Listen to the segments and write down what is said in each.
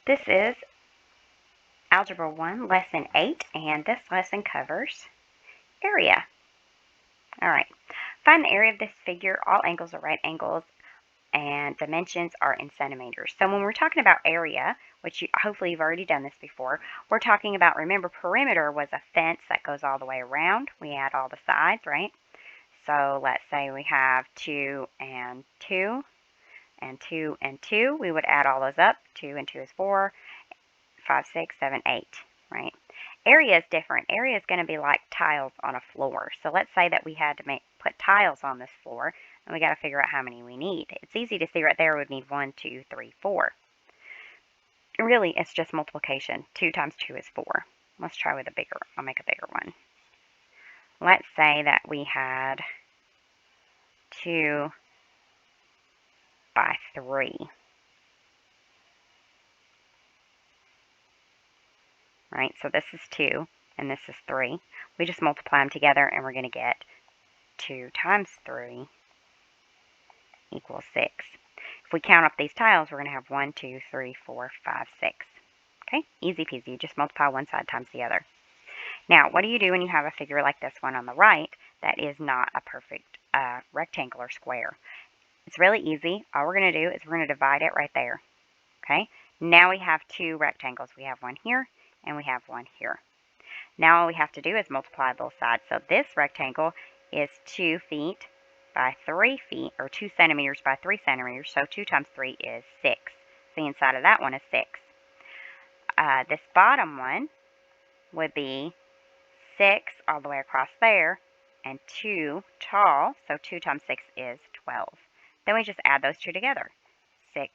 This is Algebra 1, Lesson 8, and this lesson covers area. All right, find the area of this figure. All angles are right angles, and dimensions are in centimeters. So when we're talking about area, which hopefully you've already done this before, we're talking about, remember, perimeter was a fence that goes all the way around. We add all the sides, right? So let's say we have 2 and 2, and 2 and 2. We would add all those up. 2 and 2 is 4. 5, 6, 7, 8, right? Area is different. Area is going to be like tiles on a floor. So let's say that we had to put tiles on this floor, and we got to figure out how many we need. It's easy to see right there. We'd need 1, 2, 3, 4. Really, it's just multiplication. 2 times 2 is 4. Let's try with a bigger. I'll make a bigger one. Let's say that we had 2 by 3. Right, so this is 2, and this is 3. We just multiply them together, and we're going to get 2 times 3 equals 6. If we count up these tiles, we're going to have 1, 2, 3, 4, 5, 6. Okay, easy peasy. You just multiply one side times the other. Now, what do you do when you have a figure like this one on the right that is not a perfect rectangle or square? It's really easy. All we're going to do is we're going to divide it right there. Okay, now we have 2 rectangles. We have one here, and we have one here. Now all we have to do is multiply both sides. So this rectangle is 2 feet by 3 feet, or 2 centimeters by 3 centimeters. So 2 times 3 is 6. The inside of that one is 6. This bottom one would be 6 all the way across there, and 2 tall. So 2 times 6 is 12. Then we just add those two together. 6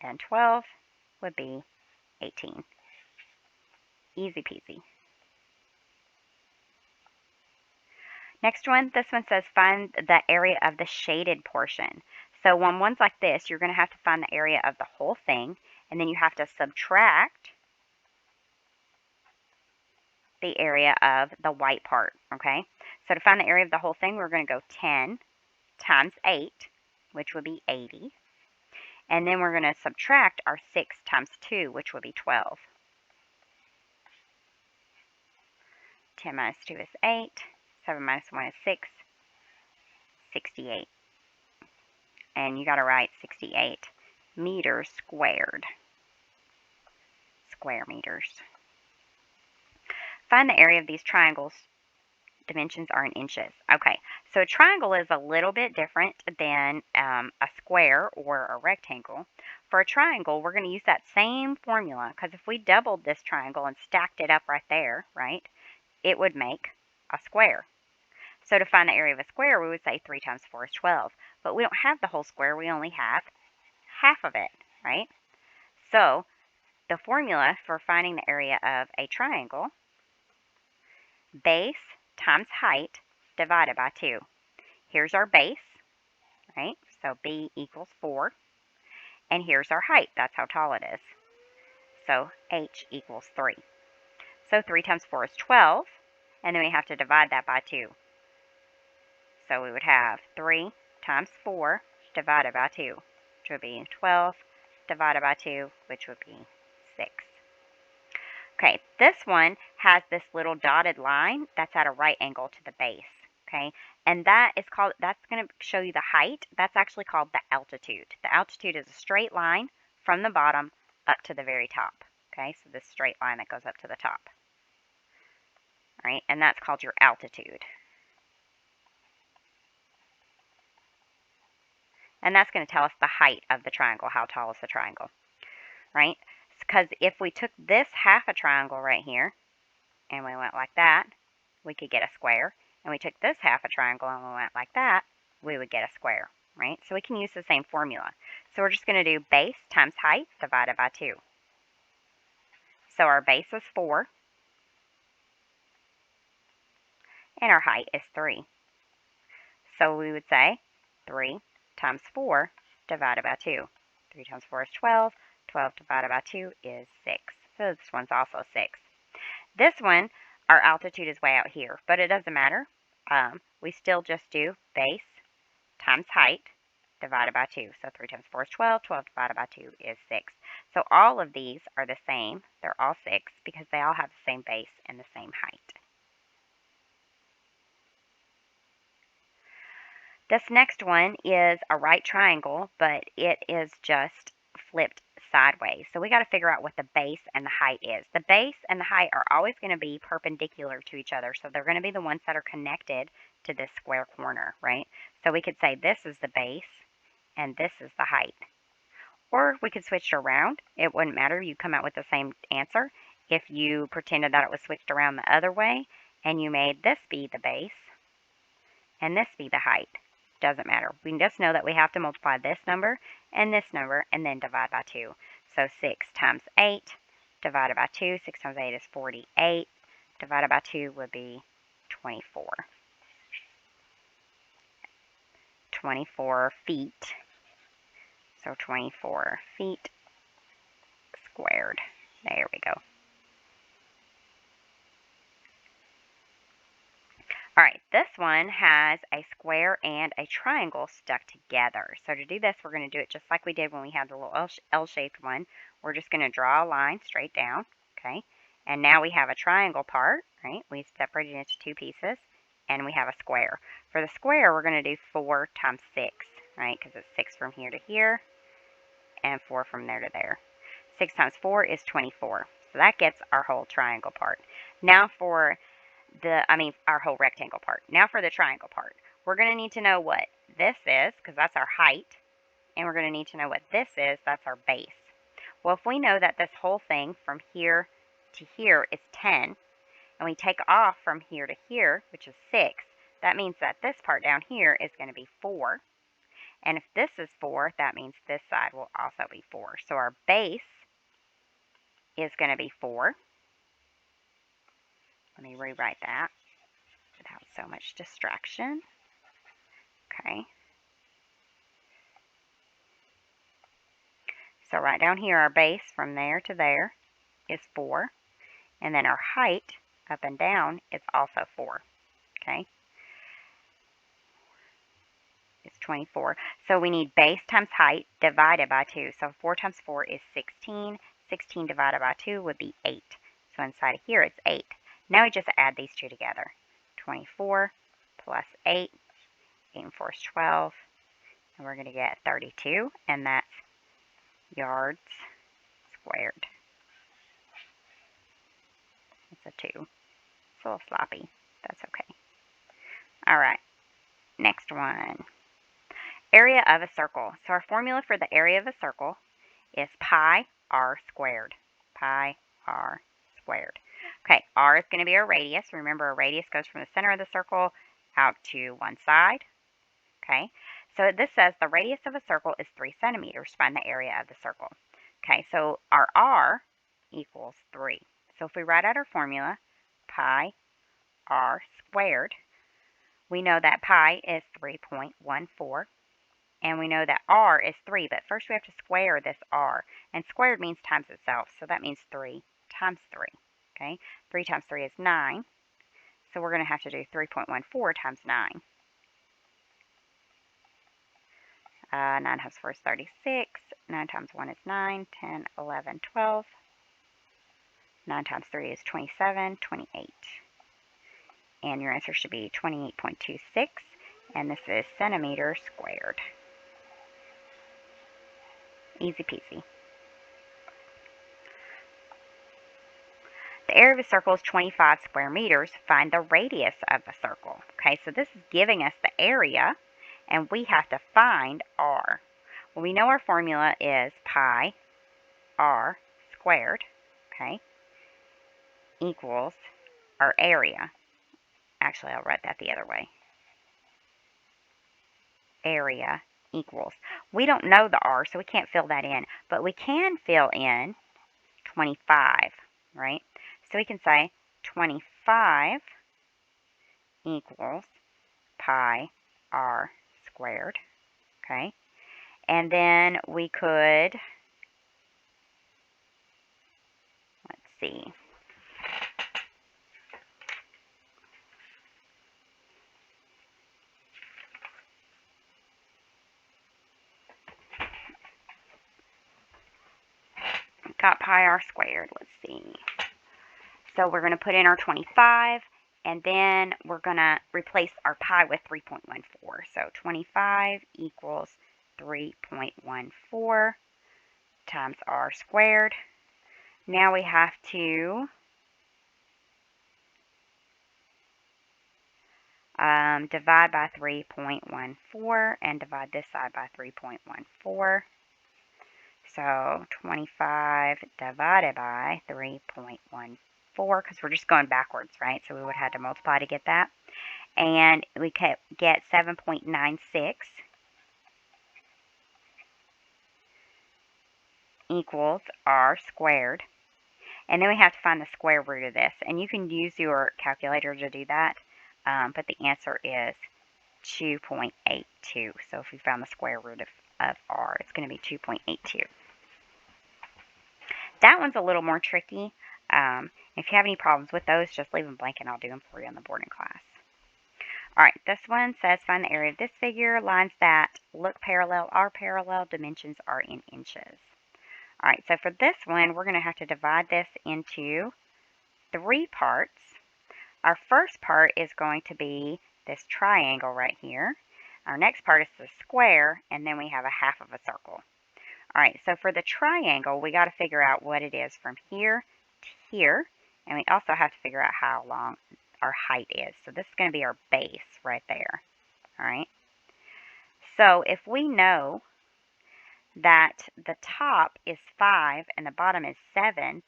and 12 would be 18. Easy peasy. Next one, this one says find the area of the shaded portion. So when one's like this, you're going to have to find the area of the whole thing, and then you have to subtract the area of the white part, okay? So to find the area of the whole thing, we're going to go 10 times 8, which would be 80. And then we're going to subtract our 6 times 2, which would be 12. 10 minus 2 is 8. 7 minus 1 is 6. 68. And you got to write 68 meters squared. Square meters. Find the area of these triangles. Dimensions are in inches. Okay, so a triangle is a little bit different than a square or a rectangle. For a triangle, we're going to use that same formula, because if we doubled this triangle and stacked it up right there, right, it would make a square. So to find the area of a square, we would say 3 times 4 is 12. But we don't have the whole square. We only have half of it, right? So the formula for finding the area of a triangle, base times height divided by 2. Here's our base, right? So B equals 4. And here's our height. That's how tall it is. So H equals 3. So 3 times 4 is 12. And then we have to divide that by 2. So we would have 3 times 4 divided by 2, which would be 12 divided by 2, which would be 6. Okay, this one has this little dotted line that's at a right angle to the base, okay? And that is called, that's going to show you the height. That's actually called the altitude. The altitude is a straight line from the bottom up to the very top, okay? So this straight line that goes up to the top, all right? And that's called your altitude. And that's going to tell us the height of the triangle, how tall is the triangle, right? Because if we took this half a triangle right here, and we went like that, we could get a square. And we took this half a triangle and we went like that, we would get a square, right? So we can use the same formula. So we're just going to do base times height divided by 2. So our base is 4, and our height is 3. So we would say 3 times 4 divided by 2. 3 times 4 is 12. 12 divided by 2 is 6. So this one's also 6. This one, our altitude is way out here, but it doesn't matter. We still just do base times height divided by 2. So 3 times 4 is 12. 12 divided by 2 is 6. So all of these are the same. They're all 6 because they all have the same base and the same height. This next one is a right triangle, but it is just flipped sideways. So we got to figure out what the base and the height is. The base and the height are always going to be perpendicular to each other. So they're going to be the ones that are connected to this square corner, right? So we could say this is the base and this is the height. Or we could switch it around. It wouldn't matter. You come out with the same answer. If you pretended that it was switched around the other way and you made this be the base and this be the height, doesn't matter. We can just know that we have to multiply this number and then divide by 2. So 6 times 8 divided by 2. 6 times 8 is 48. Divided by 2 would be 24. 24 feet. So 24 feet squared. There we go. All right, this one has a square and a triangle stuck together. So to do this, we're going to do it just like we did when we had the little L-shaped one. We're just going to draw a line straight down, okay? And now we have a triangle part, right? We separated it into 2 pieces, and we have a square. For the square, we're going to do 4 times 6, right? Because it's 6 from here to here, and 4 from there to there. 6 times 4 is 24. So that gets our whole triangle part. Now for our whole rectangle part. Now for the triangle part. We're going to need to know what this is, because that's our height, and we're going to need to know what this is, that's our base. Well, if we know that this whole thing from here to here is 10, and we take off from here to here, which is 6, that means that this part down here is going to be 4. And if this is 4, that means this side will also be 4. So our base is going to be 4. Let me rewrite that without so much distraction. Okay. So right down here, our base from there to there is 4. And then our height up and down is also 4. Okay. It's 24. So we need base times height divided by 2. So 4 times 4 is 16. 16 divided by 2 would be 8. So inside of here, it's 8. Now we just add these two together. 24 plus 8. 8 and 4 is 12. And we're going to get 32. And that's yards squared. It's a 2. It's a little sloppy. That's okay. All right. Next one. Area of a circle. So our formula for the area of a circle is pi r squared. Pi r squared. Okay, r is going to be our radius. Remember, a radius goes from the center of the circle out to one side. Okay, so this says the radius of a circle is 3 centimeters. Find the area of the circle. Okay, so our r equals 3. So if we write out our formula, pi r squared, we know that pi is 3.14. And we know that r is 3, but first we have to square this r. And squared means times itself, so that means 3 times 3. Okay, 3 times 3 is 9. So we're going to have to do 3.14 times 9. 9 times 4 is 36. 9 times 1 is 9. 10, 11, 12. 9 times 3 is 27, 28. And your answer should be 28.26. And this is centimeters squared. Easy peasy. The area of a circle is 25 square meters. Find the radius of the circle. Okay, so this is giving us the area, and we have to find r. Well, we know our formula is pi r squared, okay, equals our area. Actually, I'll write that the other way. Area equals. We don't know the r, so we can't fill that in, but we can fill in 25, right? So we can say 25 equals pi r squared, okay? And then we could, let's see, got pi r squared. Let's see. So we're going to put in our 25, and then we're going to replace our pi with 3.14. So 25 equals 3.14 times r squared. Now we have to divide by 3.14 and divide this side by 3.14. So 25 divided by 3.14, because we're just going backwards, right? So we would have to multiply to get that. And we get 7.96 equals r squared. And then we have to find the square root of this. And you can use your calculator to do that. But the answer is 2.82. So if we found the square root of r, it's going to be 2.82. That one's a little more tricky. If you have any problems with those, just leave them blank and I'll do them for you in the board in class. All right, this one says find the area of this figure. Lines that look parallel are parallel. Dimensions are in inches. All right, so for this one, we're going to have to divide this into 3 parts. Our first part is going to be this triangle right here. Our next part is the square, and then we have a half of a circle. All right, so for the triangle, we got to figure out what it is from here to here, and we also have to figure out how long our height is. So this is going to be our base right there. All right. So if we know that the top is 5 and the bottom is 7,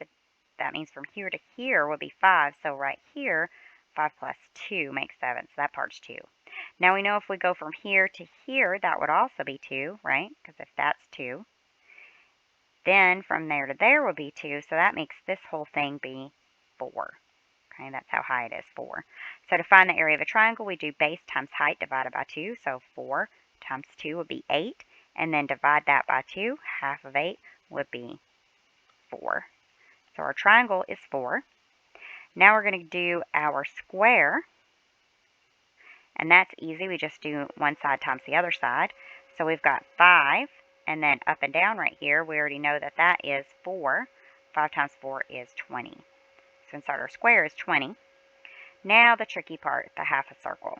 that means from here to here would be 5. So right here, 5 plus 2 makes 7. So that part's 2. Now we know if we go from here to here, that would also be 2, right? Because if that's 2, then from there to there would be 2. So that makes this whole thing be 4. Okay, that's how high it is, 4. So to find the area of a triangle, we do base times height divided by 2. So 4 times 2 would be 8. And then divide that by 2. Half of 8 would be 4. So our triangle is 4. Now we're going to do our square. And that's easy. We just do one side times the other side. So we've got 5. And then up and down right here, we already know that that is 4. 5 times 4 is 20. So inside our square is 20. Now the tricky part, the half a circle.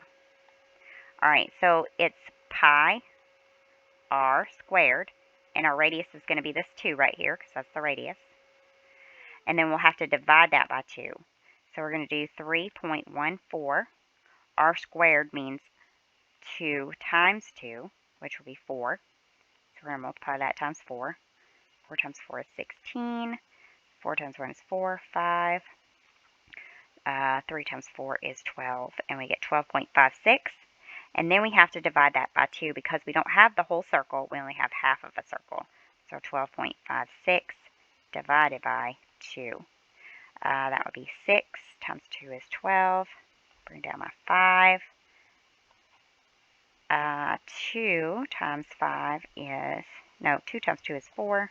All right, so it's pi r squared, and our radius is going to be this 2 right here, because that's the radius. And then we'll have to divide that by 2. So we're going to do 3.14. R squared means 2 times 2, which will be 4. So we're going to multiply that times 4. 4 times 4 is 16. 4 times 1 is 4, 5. 3 times 4 is 12, and we get 12.56. And then we have to divide that by 2 because we don't have the whole circle. We only have half of a circle. So 12.56 divided by 2. That would be 6 times 2 is 12. Bring down my 5. 2 times 5 is, no, 2 times 2 is 4.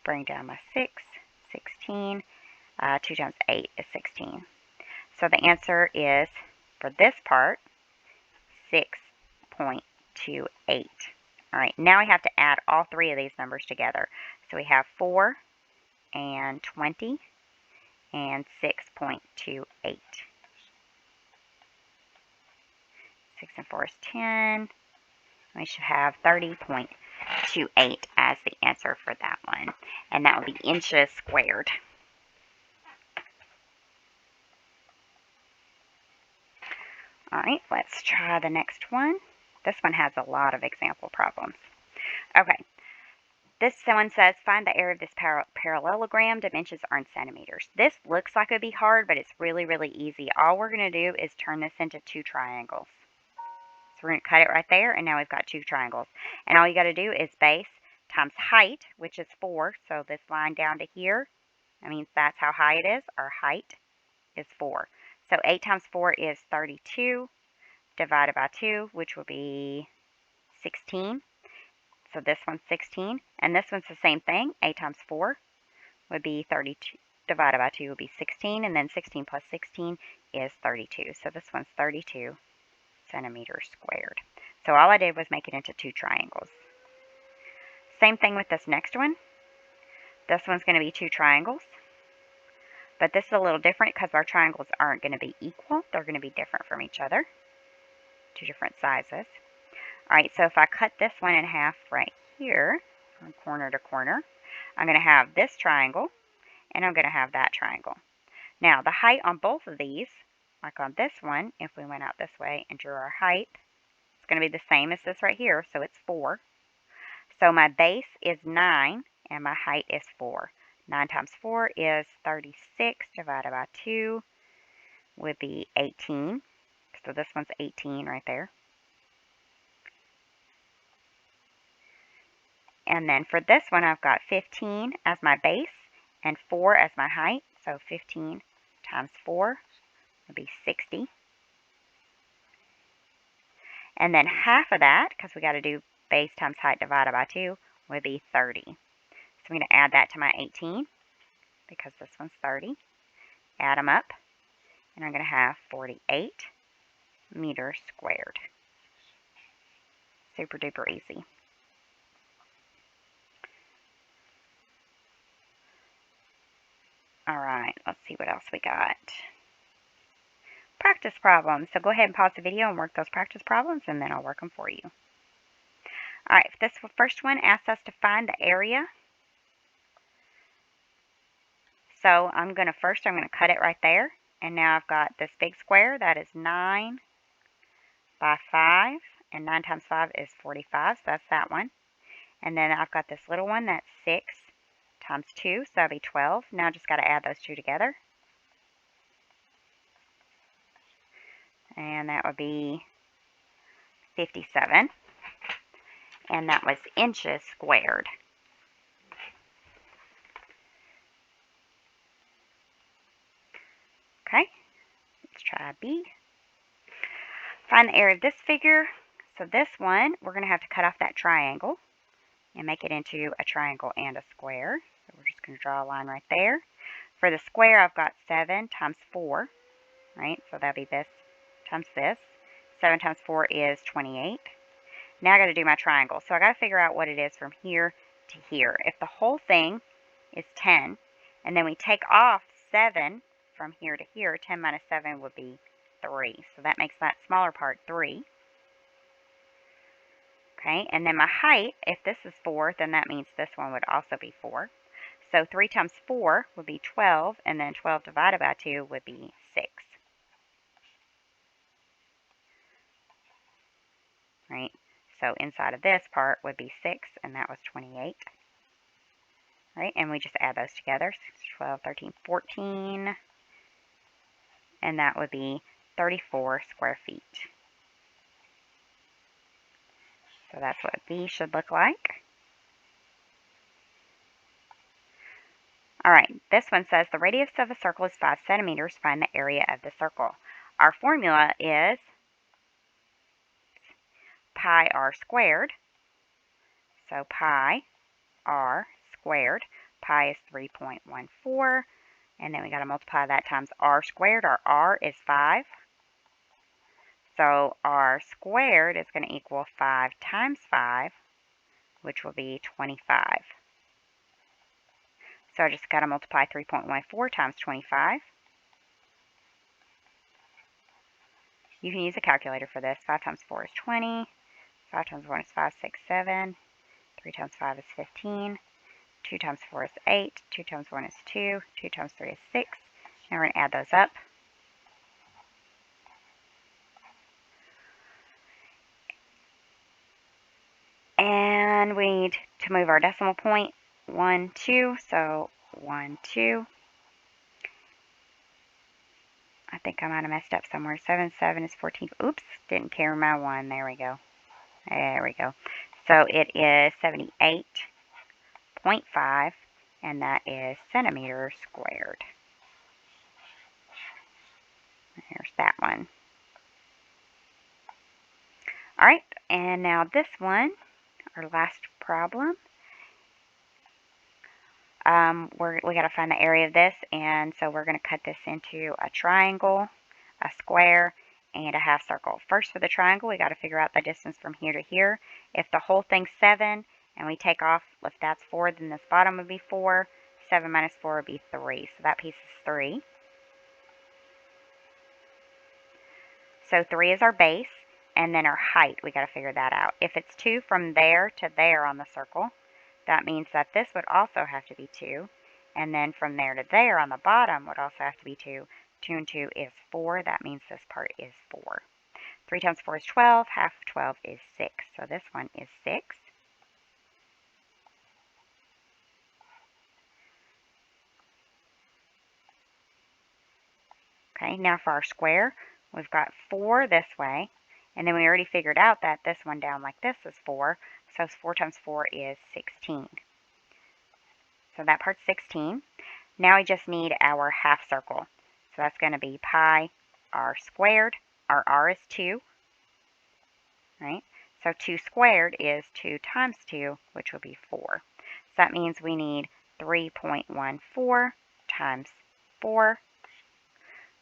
Bring down my 6, 16. 2 times 8 is 16. So the answer is, for this part, 6.28. All right, now we have to add all 3 of these numbers together. So we have 4 and 20 and 6.28. 6 and 4 is 10. We should have 30.28 as the answer for that one. And that would be inches squared. All right, let's try the next one. This one has a lot of example problems. Okay, this one says find the area of this parallelogram. Dimensions are in centimeters. This looks like it would be hard, but it's really, really easy. All we're going to do is turn this into 2 triangles. So we're going to cut it right there, and now we've got 2 triangles. And all you got to do is base times height, which is 4. So this line down to here, that means that's how high it is. Our height is 4. So 8 times 4 is 32, divided by 2, which will be 16. So this one's 16, and this one's the same thing. 8 times 4 would be 32, divided by 2 would be 16, and then 16 plus 16 is 32. So this one's 32 centimeters squared. So all I did was make it into 2 triangles. Same thing with this next one. This one's going to be 2 triangles. But this is a little different because our triangles aren't going to be equal. They're going to be different from each other. 2 different sizes. Alright, so if I cut this one in half right here, from corner to corner, I'm going to have this triangle, and I'm going to have that triangle. Now, the height on both of these, like on this one, if we went out this way and drew our height, it's going to be the same as this right here, so it's 4. So my base is 9, and my height is 4. 9 times 4 is 36, divided by 2 would be 18. So this one's 18 right there. And then for this one, I've got 15 as my base and 4 as my height. So 15 times 4 would be 60. And then half of that, because we got to do base times height divided by 2, would be 30. So I'm going to add that to my 18 because this one's 30. Add them up, and I'm going to have 48 meters squared. Super duper easy. Alright, let's see what else we got. Practice problems. So go ahead and pause the video and work those practice problems, and then I'll work them for you. Alright, this first one asks us to find the area. So I'm going to cut it right there. And now I've got this big square that is 9 by 5. And 9 times 5 is 45, so that's that one. And then I've got this little one that's 6 times 2, so that'll be 12. Now I just got to add those two together. And that would be 57. And that was inches squared. Okay, let's try B. Find the area of this figure. So this one, we're going to have to cut off that triangle and make it into a triangle and a square. So we're just going to draw a line right there. For the square, I've got 7 times 4, right? So that'll be this times this. 7 times 4 is 28. Now I got to do my triangle. So I got to figure out what it is from here to here. If the whole thing is 10, and then we take off 7 from here to here, 10 minus 7 would be 3. So that makes that smaller part 3. Okay, and then my height, if this is 4, then that means this one would also be 4. So 3 times 4 would be 12, and then 12 divided by 2 would be 6. Right, so inside of this part would be 6, and that was 28. Right, and we just add those together, 12, 13, 14, and that would be 34 square feet. So that's what B should look like. Alright, this one says the radius of a circle is 5 centimeters. Find the area of the circle. Our formula is pi r squared. So pi r squared. Pi is 3.14. And then we got to multiply that times r squared. Our r is 5. So r squared is going to equal 5 times 5, which will be 25. So I just got to multiply 3.14 times 25. You can use a calculator for this. 5 times 4 is 20. 5 times 1 is 5, 6, 7. 3 times 5 is 15. 2 times 4 is 8. 2 times 1 is 2. 2 times 3 is 6. Now we're going to add those up. And we need to move our decimal point 1, 2. So 1, 2. I think I might have messed up somewhere. 7, 7 is 14. Oops, didn't carry my 1. There we go. There we go. So it is 78.5, and that is centimeters squared. There's that one. All right, and now this one, our last problem. We got to find the area of this, and so we're going to cut this into a triangle, a square, and a half circle. First, for the triangle, we got to figure out the distance from here to here. If the whole thing's 7 And we take off, if that's 4, then this bottom would be 4. 7 minus 4 would be 3. So that piece is 3. So 3 is our base, and then our height, we got to figure that out. If it's 2 from there to there on the circle, that means that this would also have to be 2. And then from there to there on the bottom would also have to be 2. 2 and 2 is 4. That means this part is 4. 3 times 4 is 12. Half of 12 is 6. So this one is 6. Okay, now for our square, we've got 4 this way. And then we already figured out that this one down like this is 4. So 4 times 4 is 16. So that part's 16. Now we just need our half circle. So that's going to be pi r squared. Our r is 2, right? So 2 squared is 2 times 2, which will be 4. So that means we need 3.14 times 4.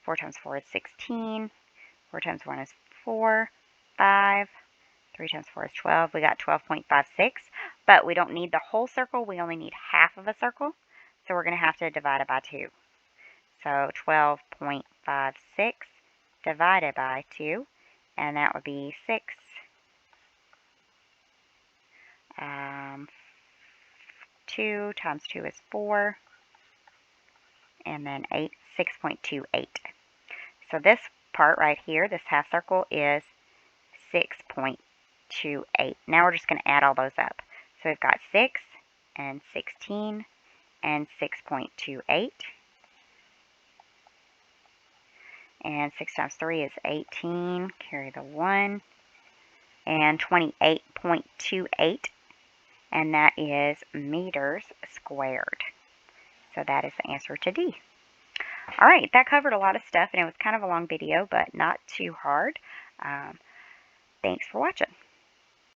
4 times 4 is 16. 4 times 1 is 4. 5. 3 times 4 is 12. We got 12.56, but we don't need the whole circle. We only need half of a circle, so we're going to have to divide it by 2. So 12.56 divided by 2, and that would be 6. 2 times 2 is 4, and then 8, 6.28. So this part right here, this half circle, is 6.28. Now we're just going to add all those up. So we've got 6 and 16 and 6.28. And 6 times 3 is 18. Carry the 1. And 28.28. And that is meters squared. So that is the answer to D. All right, that covered a lot of stuff, and it was kind of a long video, but not too hard. Thanks for watching.